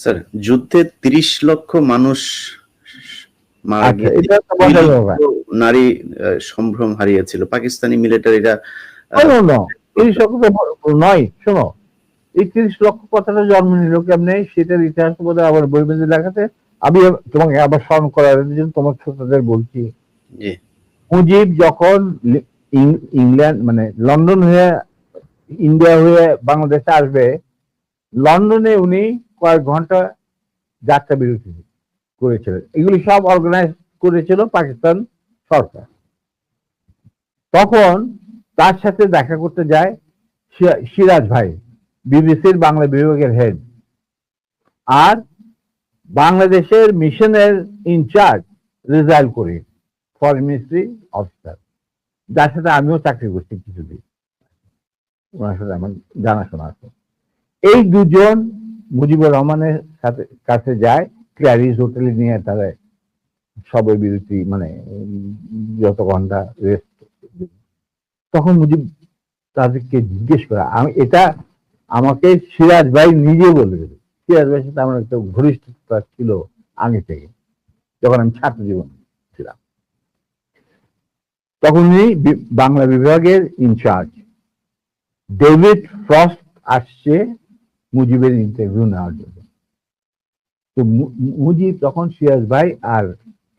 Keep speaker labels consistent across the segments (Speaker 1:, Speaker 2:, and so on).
Speaker 1: Sir, যুদ্ধে ৩০ লক্ষ মানুষ মারা
Speaker 2: আচ্ছা,
Speaker 1: গিয়েছিল,
Speaker 2: এটা তো
Speaker 1: ২
Speaker 2: বোঝা
Speaker 1: লক্ষ
Speaker 2: যাবে।
Speaker 1: নারী সম্ভ্রম হারিয়েছিল। পাকিস্তানি মিলিটারিরা
Speaker 2: এই সকল নয়, শোনো, এই ৩০ লক্ষ কথাটা জন্ম নিল কেমনে সেটার ইতিহাস বোধ আবার বই বেঁধে দেখাতে। আমি তোমাকে আবার স্মরণ করার জন্য তোমার ছোটদের বলছি।
Speaker 1: জি
Speaker 2: মুজিব যখন ইংল্যান্ড মানে লন্ডন হয়ে ইন্ডিয়া হয়ে বাংলাদেশে আসবে, লন্ডনে উনি কয়েক ঘন্টা যাত্রা বিরতি করেছিলেন। এগুলি সব অর্গানাইজ করেছিল পাকিস্তান সরকার। তখন তার সাথে দেখা করতে যায় সিরাজ ভাই, বিবিসির বাংলা বিভাগের হেড, আর বাংলাদেশের মিশনের ইনচার্জ রেজাইল করিম, ফরেন মিনিস্ট্রি অফিসার, যার সাথে আমিও চাকরি করছি কিছুদিন, ওনার সাথে আমার জানাশোনা আছে। এই দুজন মুজিবুর রহমানের সাথে কাছে যায়, ক্ল্যারিস হোটেলে নিয়ে তারা সবাই বিরতি মানে যত ঘন্টা রেস্ট। তখন মুজিব তাদেরকে জিজ্ঞেস করা, আমি এটা আমাকে সিরাজ ভাই নিজে বলে দেবে। সিরাজ ভাইয়ের সাথে আমার একটা ঘনিষ্ঠতা ছিল আগে থেকে, যখন আমি ছাত্র জীবন ছিলাম। তখন উনি বাংলা বিভাগের ইনচার্জ। ডেভিড ফ্রস্ট আসছে মুজিবের ইন্টারভিউ নেওয়ার জন্য। তো মুজিব তখন সিরাজ ভাই আর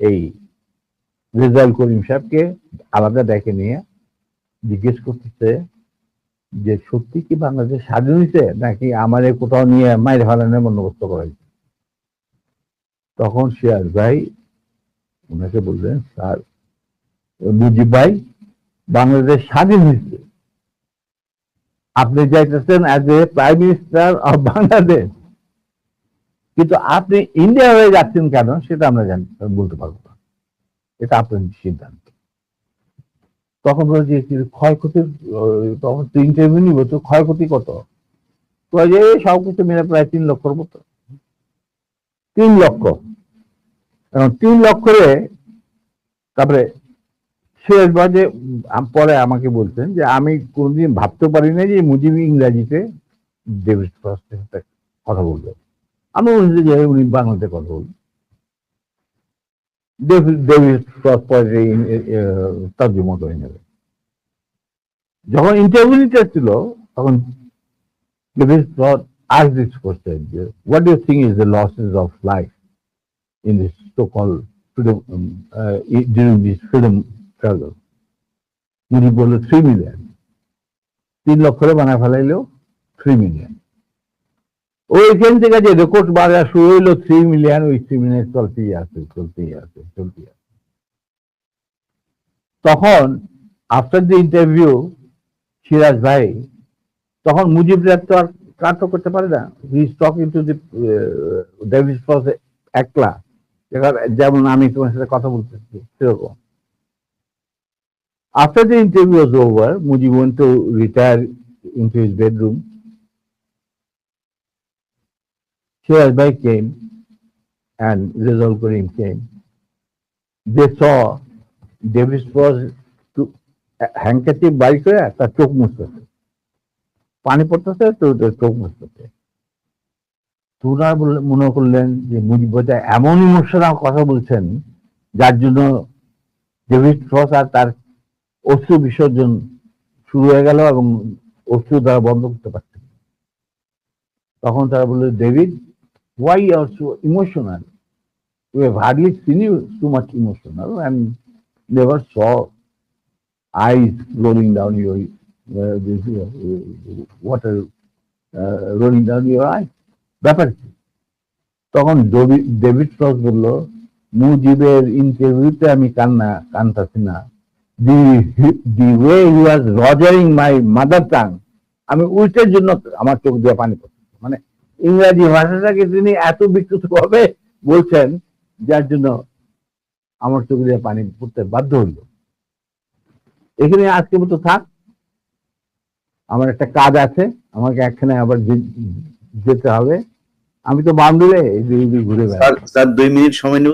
Speaker 2: এই রেজাউল করিম সাহেবকে আলাদা ডেকে নিয়ে জিজ্ঞেস করতেছে যে সত্যি কি বাংলাদেশ স্বাধীন হয়েছে নাকি আমার কোথাও নিয়ে মাইর ফেলানোর বন্দোবস্ত করা হয়েছে। তখন সিরাজ ভাই ওনাকে বললেন, স্যার, মুজিব ভাই, বাংলাদেশ স্বাধীন হয়েছে, আপনি যাইতেছেন as a prime minister of Bangladesh, কিন্তু আপনি ইন্ডিয়া হয়ে যাচ্ছেন কেন সেটা আমরা বলতে পারবো না, এটা আপনার সিদ্ধান্ত। তখন বলছি ক্ষয়ক্ষতির, তখন তো ইন্টারভিউ নিব, তো ক্ষয়ক্ষতি কত? তো যে সবকিছু মিলে প্রায় ৩ লক্ষর মতো। ৩ লক্ষ, এখন ৩ লক্ষরে তারপরে সিরাজ ভাই যে পরে আমাকে বলছেন যে আমি কোনোদিন ভাবতে পারি না যে মুজিব ইংরাজিতে ডেভিড ফ্রস্টের সাথে কথা বলবে। আমি বলছি যে উনি বাংলাতে কথা বলবেন। ডেভিড ফ্রস্ট পরে তর্জমা করে নেবে। যখন ইন্টারভিউ নিতে ছিল তখন David frost asked this question, what do you think is the losses of life in this so-called freedom during this freedom struggle? Mujib বলল 3 মিলিয়ন। ৩ লক্ষরে বানায় ফেলাইলেও 3 মিলিয়ন। ওইখান থেকে যে রেকর্ড বাড়া শুরু হইলো 3 মিলিয়ন, ওই 3 মিলিয়ন চলতেই আছে। তখন আফটার দ্য ইন্টারভিউ সিরাজ ভাই তখন মুজিব তো আর কাট করতে পারে না, he is talking to the David frost একলা, যেমন আমি তোমার সাথে কথা বলতেছি সেরকম। After the interview was over, Mujib went to retire into his bedroom. Shiraz Bhai came and Rizal Karim came. They saw David Frost to handkerchief by করে তার চোখ মুছতেছে, পানি পড়তেছে তো চোখ মুছতেছে। তোরা মনে করলেন যে মুজিব ভাই এমন ইমোশনাল কথা বলছেন যার জন্য ডেভিড ফ্রস্ট আর তার অশ্রু বিসর্জন শুরু হয়ে গেল এবং অশ্রু দ্বারা বন্ধ করতে পারছেন। তখন তারা বলল, David, why you are so emotional? We have hardly seen you too much emotional and never saw eyes rolling down your water rolling down your eyes. ব্যাপার কি? তখন ডেভিড ফ্রস্ট বলল, মুজিবের ইন্টারভিউতে আমি কানতাছি না, the way he was rogering my mother tongue, আমি উল্টের জন্য আমার চোখ দিয়ে পানি পড়ছে। মানে ইংরাজি ভাষাটাকে তিনি এত বিকৃত ভাবে বলছেন যার জন্য আমার চোখ দিয়ে পানি পড়তে বাধ্য হইল। এখানে আজকে মতো থাক, আমার একটা কাজ আছে, আমাকে একখানে আবার যেতে হবে। আমি তো বান্ধবে ঘুরে বেড়াই।
Speaker 1: স্যার 2 মিনিট সময় নেব।